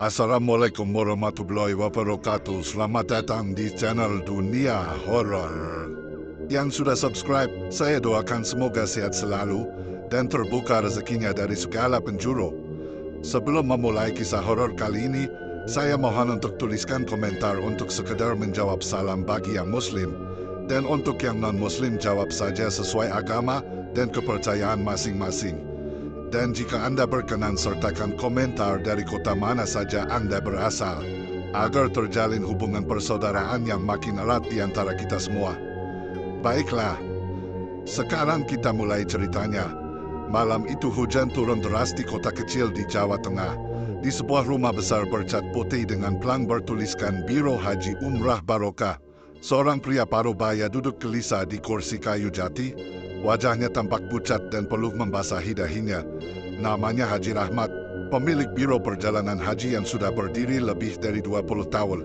Assalamualaikum warahmatullahi wabarakatuh. Selamat datang di channel Dunia Horor. Yang sudah subscribe, saya doakan semoga sehat selalu dan terbuka rezekinya dari segala penjuru. Sebelum memulai kisah horor kali ini, saya mohon untuk tuliskan komentar untuk sekedar menjawab salam bagi yang muslim, dan untuk yang non-muslim jawab saja sesuai agama dan kepercayaan masing-masing. Dan jika Anda berkenan sertakan komentar dari kota mana saja Anda berasal, agar terjalin hubungan persaudaraan yang makin erat di antara kita semua. Baiklah, sekarang kita mulai ceritanya. Malam itu hujan turun deras di kota kecil di Jawa Tengah, di sebuah rumah besar bercat putih dengan pelang bertuliskan Biro Haji Umrah Barokah. Seorang pria paruh baya duduk gelisah di kursi kayu jati. Wajahnya tampak pucat dan peluh membasahi dahinya. Namanya Haji Rahmat, pemilik biro perjalanan haji yang sudah berdiri lebih dari 20 tahun.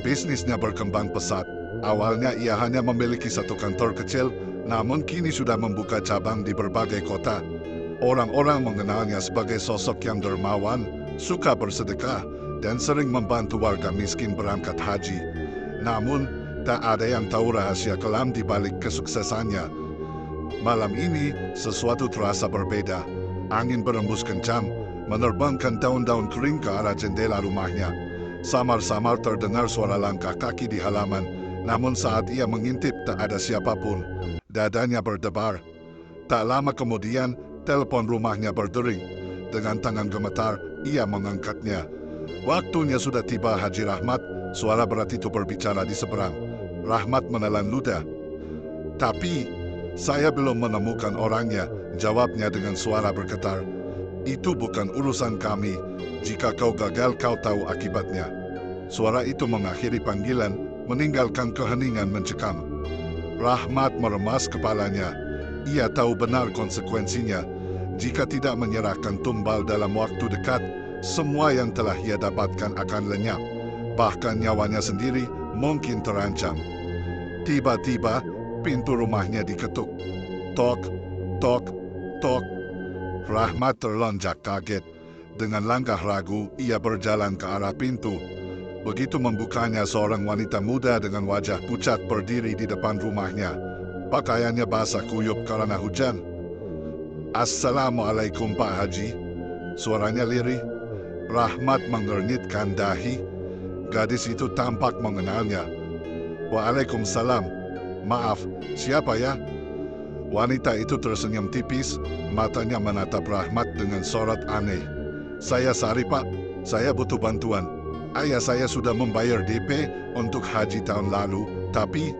Bisnisnya berkembang pesat. Awalnya ia hanya memiliki satu kantor kecil, namun kini sudah membuka cabang di berbagai kota. Orang-orang mengenalnya sebagai sosok yang dermawan, suka bersedekah, dan sering membantu warga miskin berangkat haji. Namun, tak ada yang tahu rahasia kelam di balik kesuksesannya. Malam ini, sesuatu terasa berbeda. Angin berembus kencang, menerbangkan daun-daun kering ke arah jendela rumahnya. Samar-samar terdengar suara langkah kaki di halaman, namun saat ia mengintip tak ada siapapun. Dadanya berdebar. Tak lama kemudian, telepon rumahnya berdering. Dengan tangan gemetar, ia mengangkatnya. Waktunya sudah tiba, Haji Rahmat. Suara berat itu berbicara di seberang. Rahmat menelan ludah. Tapi saya belum menemukan orangnya, jawabnya dengan suara bergetar. Itu bukan urusan kami. Jika kau gagal, kau tahu akibatnya. Suara itu mengakhiri panggilan, meninggalkan keheningan mencekam. Rahmat meremas kepalanya. Ia tahu benar konsekuensinya. Jika tidak menyerahkan tumbal dalam waktu dekat, semua yang telah ia dapatkan akan lenyap. Bahkan nyawanya sendiri mungkin terancam. Tiba-tiba, pintu rumahnya diketuk. Tok, tok, tok. Rahmat terlonjak kaget. Dengan langkah ragu, ia berjalan ke arah pintu. Begitu membukanya, seorang wanita muda dengan wajah pucat berdiri di depan rumahnya. Pakaiannya basah kuyup karena hujan. Assalamualaikum Pak Haji. Suaranya lirih. Rahmat mengernyitkan dahi. Gadis itu tampak mengenalnya. Waalaikumsalam. Maaf, siapa ya? Wanita itu tersenyum tipis, matanya menatap Rahmat dengan sorot aneh. Saya Sari, Pak. Saya butuh bantuan. Ayah saya sudah membayar DP untuk haji tahun lalu, tapi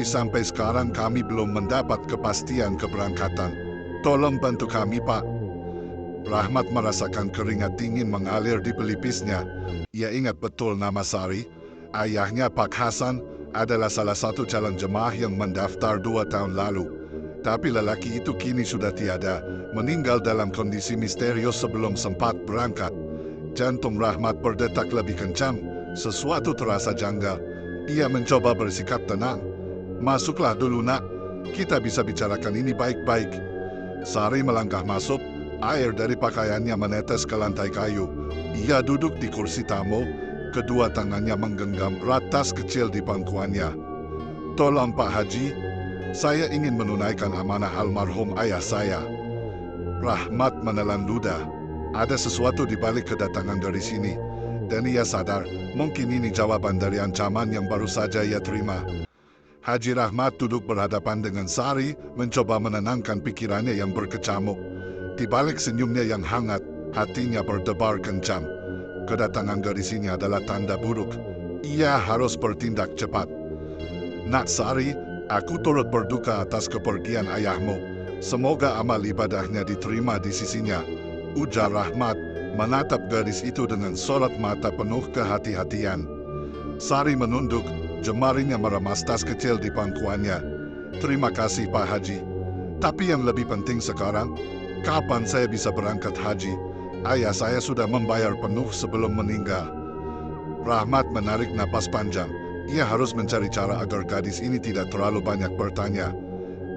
sampai sekarang kami belum mendapat kepastian keberangkatan. Tolong bantu kami, Pak. Rahmat merasakan keringat dingin mengalir di pelipisnya. Ia ingat betul nama Sari. Ayahnya Pak Hasan adalah salah satu calon jemaah yang mendaftar 2 tahun lalu. Tapi lelaki itu kini sudah tiada, meninggal dalam kondisi misterius sebelum sempat berangkat. Jantung Rahmat berdetak lebih kencang, sesuatu terasa janggal. Ia mencoba bersikap tenang. Masuklah dulu nak, kita bisa bicarakan ini baik-baik. Sari melangkah masuk, air dari pakaiannya menetes ke lantai kayu. Ia duduk di kursi tamu. Kedua tangannya menggenggam erat tas kecil di pangkuannya. Tolong Pak Haji, saya ingin menunaikan amanah almarhum ayah saya. Rahmat menelan ludah. Ada sesuatu di balik kedatangan dari sini. Dan ia sadar, mungkin ini jawaban dari ancaman yang baru saja ia terima. Haji Rahmat duduk berhadapan dengan Sari, mencoba menenangkan pikirannya yang berkecamuk. Di balik senyumnya yang hangat, hatinya berdebar kencang. Kedatangan gadis ini adalah tanda buruk. Ia harus bertindak cepat. Nak Sari, aku turut berduka atas kepergian ayahmu. Semoga amal ibadahnya diterima di sisinya. Ujar Rahmat, menatap gadis itu dengan sorot mata penuh kehati-hatian. Sari menunduk, jemarinya meremas tas kecil di pangkuannya. Terima kasih Pak Haji. Tapi yang lebih penting sekarang, kapan saya bisa berangkat haji? Ayah saya sudah membayar penuh sebelum meninggal. Rahmat menarik napas panjang. Ia harus mencari cara agar gadis ini tidak terlalu banyak bertanya.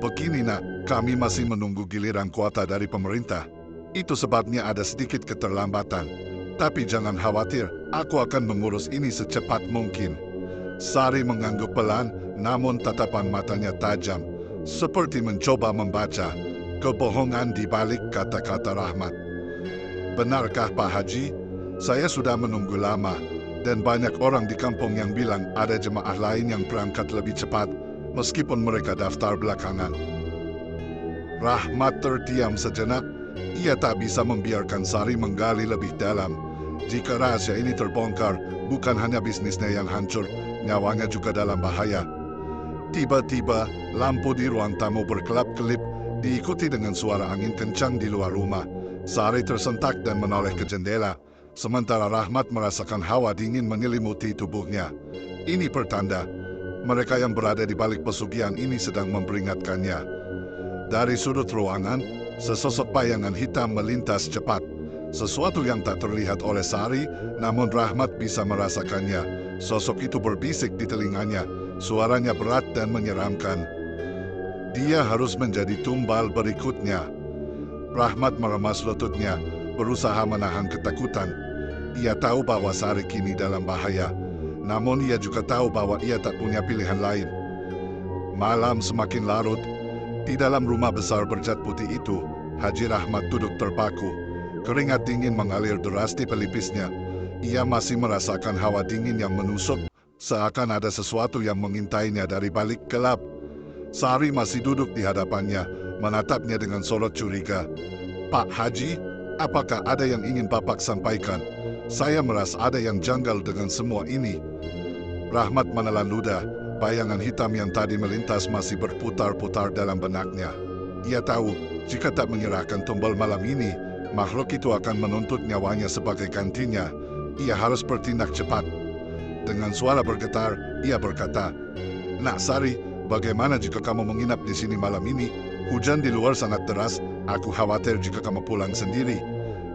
Begini nak, kami masih menunggu giliran kuota dari pemerintah. Itu sebabnya ada sedikit keterlambatan. Tapi jangan khawatir, aku akan mengurus ini secepat mungkin. Sari mengangguk pelan, namun tatapan matanya tajam, seperti mencoba membaca kebohongan di balik kata-kata Rahmat. Benarkah Pak Haji? Saya sudah menunggu lama, dan banyak orang di kampung yang bilang ada jemaah lain yang berangkat lebih cepat, meskipun mereka daftar belakangan. Rahmat terdiam sejenak. Ia tak bisa membiarkan Sari menggali lebih dalam. Jika rahasia ini terbongkar, bukan hanya bisnisnya yang hancur, nyawanya juga dalam bahaya. Tiba-tiba, lampu di ruang tamu berkelap-kelip, diikuti dengan suara angin kencang di luar rumah. Sari tersentak dan menoleh ke jendela, sementara Rahmat merasakan hawa dingin menyelimuti tubuhnya. Ini pertanda, mereka yang berada di balik pesugihan ini sedang memperingatkannya. Dari sudut ruangan, sesosok bayangan hitam melintas cepat. Sesuatu yang tak terlihat oleh Sari, namun Rahmat bisa merasakannya. Sosok itu berbisik di telinganya, suaranya berat dan menyeramkan. Dia harus menjadi tumbal berikutnya. Rahmat meremas lututnya, berusaha menahan ketakutan. Ia tahu bahwa Sari kini dalam bahaya, namun ia juga tahu bahwa ia tak punya pilihan lain. Malam semakin larut. Di dalam rumah besar bercat putih itu, Haji Rahmat duduk terpaku. Keringat dingin mengalir deras di pelipisnya. Ia masih merasakan hawa dingin yang menusuk, seakan ada sesuatu yang mengintainya dari balik gelap. Sari masih duduk di hadapannya, menatapnya dengan sorot curiga. Pak Haji, apakah ada yang ingin Bapak sampaikan? Saya merasa ada yang janggal dengan semua ini. Rahmat menelan ludah. Bayangan hitam yang tadi melintas masih berputar-putar dalam benaknya. Ia tahu, jika tak menyerahkan tombol malam ini, makhluk itu akan menuntut nyawanya sebagai gantinya. Ia harus bertindak cepat. Dengan suara bergetar, ia berkata, "Nak Sari, bagaimana jika kamu menginap di sini malam ini? Hujan di luar sangat deras, aku khawatir jika kamu pulang sendiri."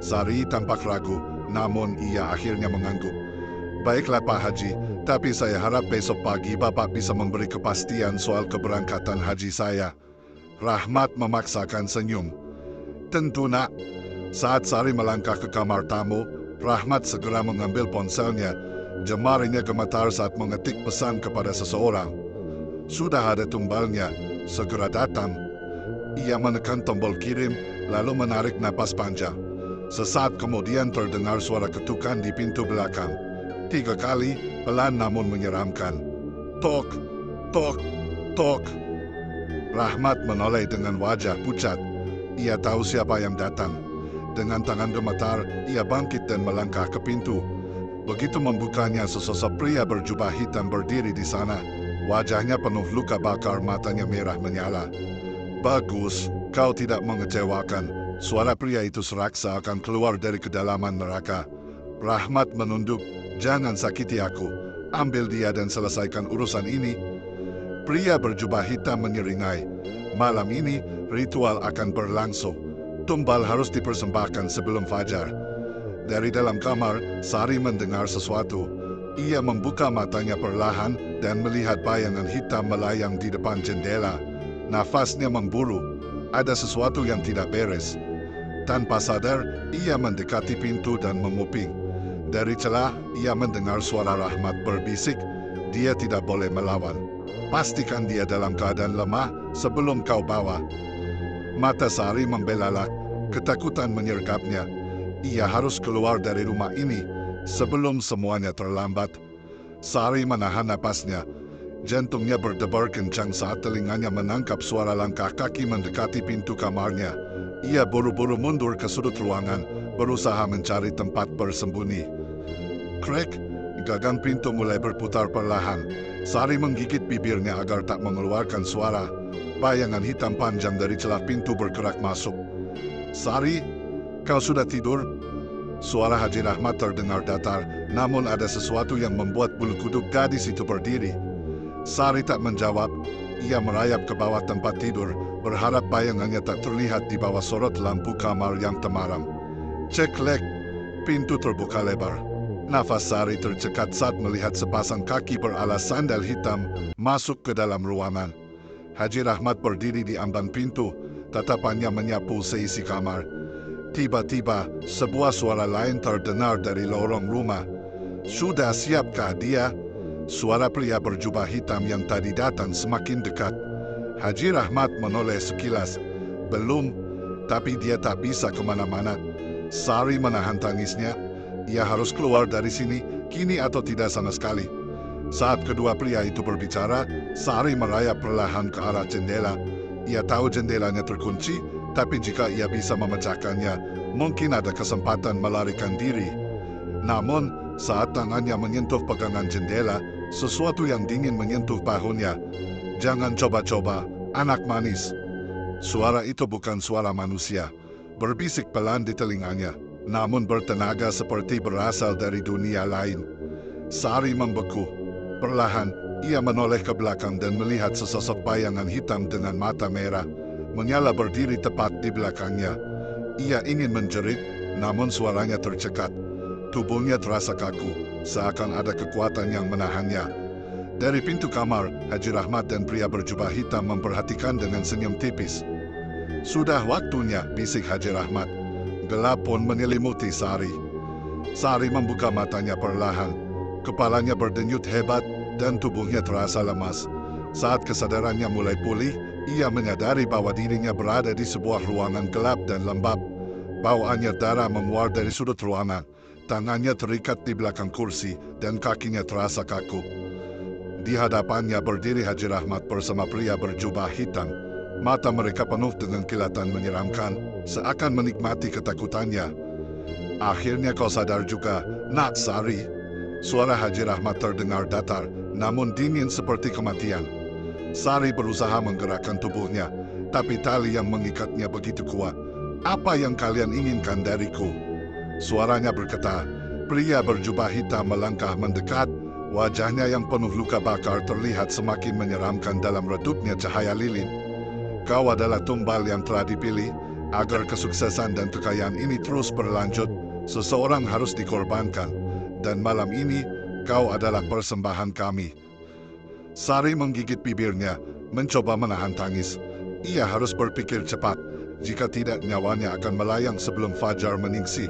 Sari tampak ragu, namun ia akhirnya mengangguk. "Baiklah Pak Haji, tapi saya harap besok pagi Bapak bisa memberi kepastian soal keberangkatan haji saya." Rahmat memaksakan senyum. "Tentu nak." Saat Sari melangkah ke kamar tamu, Rahmat segera mengambil ponselnya. Jemarinya gemetar saat mengetik pesan kepada seseorang. "Sudah ada tumbalnya, segera datang." Ia menekan tombol kirim, lalu menarik napas panjang. Sesaat kemudian terdengar suara ketukan di pintu belakang. 3 kali, pelan namun menyeramkan. Tok, tok, tok. Rahmat menoleh dengan wajah pucat. Ia tahu siapa yang datang. Dengan tangan gemetar, ia bangkit dan melangkah ke pintu. Begitu membukanya, sesosok pria berjubah hitam berdiri di sana. Wajahnya penuh luka bakar, matanya merah menyala. "Bagus, kau tidak mengecewakan." Suara pria itu serak seakan keluar dari kedalaman neraka. Rahmat menunduk. "Jangan sakiti aku. Ambil dia dan selesaikan urusan ini." Pria berjubah hitam menyeringai. "Malam ini, ritual akan berlangsung. Tumbal harus dipersembahkan sebelum fajar." Dari dalam kamar, Sari mendengar sesuatu. Ia membuka matanya perlahan dan melihat bayangan hitam melayang di depan jendela. Nafasnya memburu. Ada sesuatu yang tidak beres. Tanpa sadar, ia mendekati pintu dan menguping. Dari celah, ia mendengar suara Rahmat berbisik, "Dia tidak boleh melawan. Pastikan dia dalam keadaan lemah sebelum kau bawa." Mata Sari membelalak, ketakutan menyergapnya. Ia harus keluar dari rumah ini sebelum semuanya terlambat. Sari menahan napasnya. Jantungnya berdebar kencang saat telinganya menangkap suara langkah kaki mendekati pintu kamarnya. Ia buru-buru mundur ke sudut ruangan, berusaha mencari tempat bersembunyi. Krek, gagang pintu mulai berputar perlahan. Sari menggigit bibirnya agar tak mengeluarkan suara. Bayangan hitam panjang dari celah pintu bergerak masuk. "Sari, kau sudah tidur?" Suara Haji Rahmat terdengar datar, namun ada sesuatu yang membuat bulu kuduk gadis itu berdiri. Sari tak menjawab. Ia merayap ke bawah tempat tidur, berharap bayangannya tak terlihat di bawah sorot lampu kamar yang temaram. Ceklek, pintu terbuka lebar. Nafas Sari tercekat saat melihat sepasang kaki beralas sandal hitam masuk ke dalam ruangan. Haji Rahmat berdiri di ambang pintu, tatapannya menyapu seisi kamar. Tiba-tiba, sebuah suara lain terdengar dari lorong rumah. "Sudah siapkah dia?" Suara pria berjubah hitam yang tadi datang semakin dekat. Haji Rahmat menoleh sekilas. "Belum, tapi dia tak bisa kemana-mana." Sari menahan tangisnya. Ia harus keluar dari sini, kini atau tidak sama sekali. Saat kedua pria itu berbicara, Sari merayap perlahan ke arah jendela. Ia tahu jendelanya terkunci, tapi jika ia bisa memecahkannya, mungkin ada kesempatan melarikan diri. Namun, saat tangannya menyentuh pegangan jendela, sesuatu yang dingin menyentuh bahunya. "Jangan coba-coba, anak manis." Suara itu bukan suara manusia, berbisik pelan di telinganya, namun bertenaga seperti berasal dari dunia lain. Sari membeku. Perlahan, ia menoleh ke belakang dan melihat sesosok bayangan hitam dengan mata merah menyala berdiri tepat di belakangnya. Ia ingin menjerit, namun suaranya tercekat. Tubuhnya terasa kaku, seakan ada kekuatan yang menahannya. Dari pintu kamar, Haji Rahmat dan pria berjubah hitam memperhatikan dengan senyum tipis. "Sudah waktunya," bisik Haji Rahmat. Gelap pun menyelimuti Sari. Sari membuka matanya perlahan. Kepalanya berdenyut hebat dan tubuhnya terasa lemas. Saat kesadarannya mulai pulih, ia menyadari bahwa dirinya berada di sebuah ruangan gelap dan lembab. Bau anyir darah menguar dari sudut ruangan. Tangannya terikat di belakang kursi dan kakinya terasa kaku. Di hadapannya berdiri Haji Rahmat bersama pria berjubah hitam. Mata mereka penuh dengan kilatan menyeramkan, seakan menikmati ketakutannya. "Akhirnya kau sadar juga, Nak Sari." Suara Haji Rahmat terdengar datar, namun dingin seperti kematian. Sari berusaha menggerakkan tubuhnya, tapi tali yang mengikatnya begitu kuat. "Apa yang kalian inginkan dariku?" Suaranya berkata. Pria berjubah hitam melangkah mendekat. Wajahnya yang penuh luka bakar terlihat semakin menyeramkan dalam redupnya cahaya lilin. "Kau adalah tumbal yang telah dipilih. Agar kesuksesan dan kekayaan ini terus berlanjut, seseorang harus dikorbankan. Dan malam ini, kau adalah persembahan kami." Sari menggigit bibirnya, mencoba menahan tangis. Ia harus berpikir cepat, jika tidak nyawanya akan melayang sebelum fajar meningsih.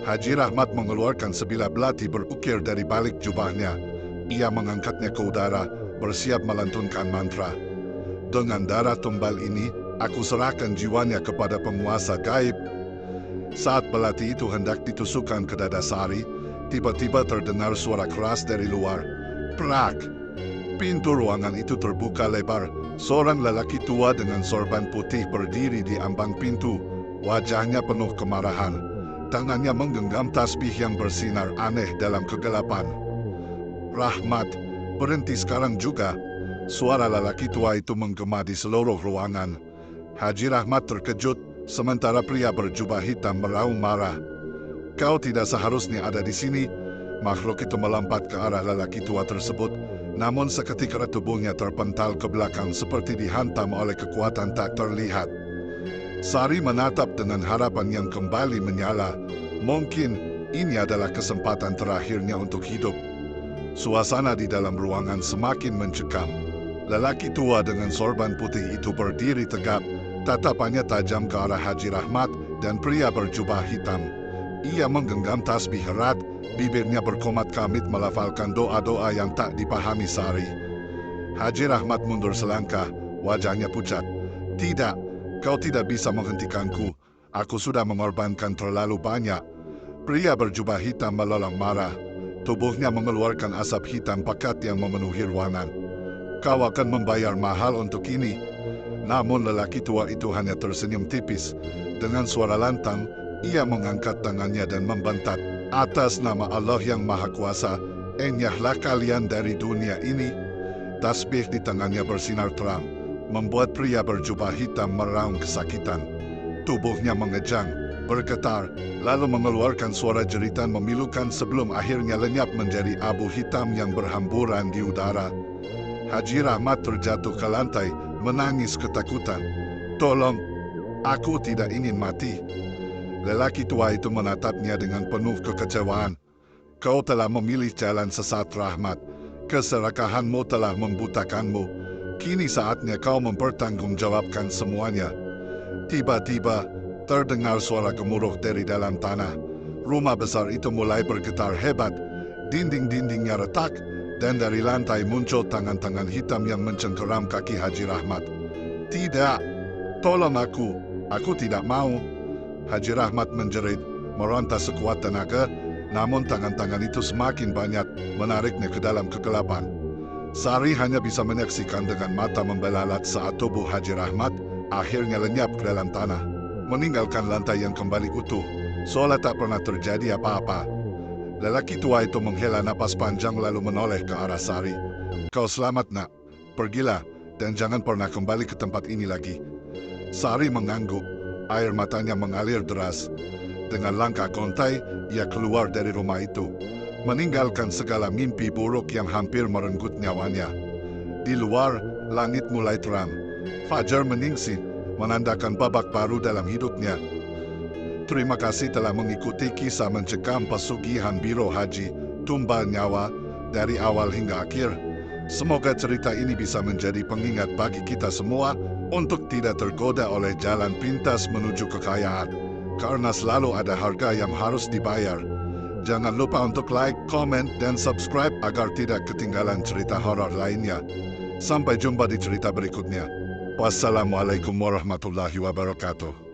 Haji Rahmat mengeluarkan sebilah belati berukir dari balik jubahnya. Ia mengangkatnya ke udara, bersiap melantunkan mantra. "Dengan darah tumbal ini, aku serahkan jiwanya kepada penguasa gaib." Saat belati itu hendak ditusukkan ke dada Sari, tiba-tiba terdengar suara keras dari luar. Prak! Pintu ruangan itu terbuka lebar. Seorang lelaki tua dengan sorban putih berdiri di ambang pintu. Wajahnya penuh kemarahan. Tangannya menggenggam tasbih yang bersinar aneh dalam kegelapan. "Rahmat, berhenti sekarang juga." Suara lelaki tua itu menggema di seluruh ruangan. Haji Rahmat terkejut, sementara pria berjubah hitam meraung marah. "Kau tidak seharusnya ada di sini." Makhluk itu melompat ke arah lelaki tua tersebut, namun seketika tubuhnya terpental ke belakang seperti dihantam oleh kekuatan tak terlihat. Sari menatap dengan harapan yang kembali menyala. Mungkin ini adalah kesempatan terakhirnya untuk hidup. Suasana di dalam ruangan semakin mencekam. Lelaki tua dengan sorban putih itu berdiri tegap, tatapannya tajam ke arah Haji Rahmat dan pria berjubah hitam. Ia menggenggam tasbih erat, bibirnya berkomat kamit melafalkan doa-doa yang tak dipahami Sari. Haji Rahmat mundur selangkah, wajahnya pucat. "Tidak, kau tidak bisa menghentikanku. Aku sudah mengorbankan terlalu banyak." Pria berjubah hitam melolong marah. Tubuhnya mengeluarkan asap hitam pekat yang memenuhi ruangan. "Kau akan membayar mahal untuk ini." Namun lelaki tua itu hanya tersenyum tipis. Dengan suara lantang, ia mengangkat tangannya dan membentak, "Atas nama Allah yang Maha Kuasa, enyahlah kalian dari dunia ini." Tasbih di tangannya bersinar terang, membuat pria berjubah hitam meraung kesakitan. Tubuhnya mengejang, bergetar, lalu mengeluarkan suara jeritan memilukan sebelum akhirnya lenyap menjadi abu hitam yang berhamburan di udara. Haji Rahmat terjatuh ke lantai, menangis ketakutan. "Tolong, aku tidak ingin mati." Lelaki tua itu menatapnya dengan penuh kekecewaan. "Kau telah memilih jalan sesat, Rahmat. Keserakahanmu telah membutakanmu. Kini saatnya kau mempertanggungjawabkan semuanya." Tiba-tiba, Terdengar suara gemuruh dari dalam tanah. Rumah besar itu mulai bergetar hebat. Dinding-dindingnya retak, dan dari lantai muncul tangan-tangan hitam yang mencengkeram kaki Haji Rahmat. "Tidak, tolong aku tidak mau." Haji Rahmat menjerit, meronta sekuat tenaga, namun tangan-tangan itu semakin banyak, menariknya ke dalam kegelapan. Sari hanya bisa menyaksikan dengan mata membelalat saat tubuh Haji Rahmat akhirnya lenyap ke dalam tanah, meninggalkan lantai yang kembali utuh, seolah tak pernah terjadi apa-apa. Lelaki tua itu menghela napas panjang lalu menoleh ke arah Sari. "Kau selamat, nak. Pergilah, dan jangan pernah kembali ke tempat ini lagi." Sari mengangguk, air matanya mengalir deras. Dengan langkah gontai, ia keluar dari rumah itu, meninggalkan segala mimpi buruk yang hampir merenggut nyawanya. Di luar, langit mulai terang. Fajar meningsih, menandakan babak baru dalam hidupnya. Terima kasih telah mengikuti kisah mencekam pesugihan Biro Haji Tumbal Nyawa dari awal hingga akhir. Semoga cerita ini bisa menjadi pengingat bagi kita semua untuk tidak tergoda oleh jalan pintas menuju kekayaan, karena selalu ada harga yang harus dibayar. Jangan lupa untuk like, komen, dan subscribe agar tidak ketinggalan cerita horor lainnya. Sampai jumpa di cerita berikutnya. Wassalamualaikum warahmatullahi wabarakatuh.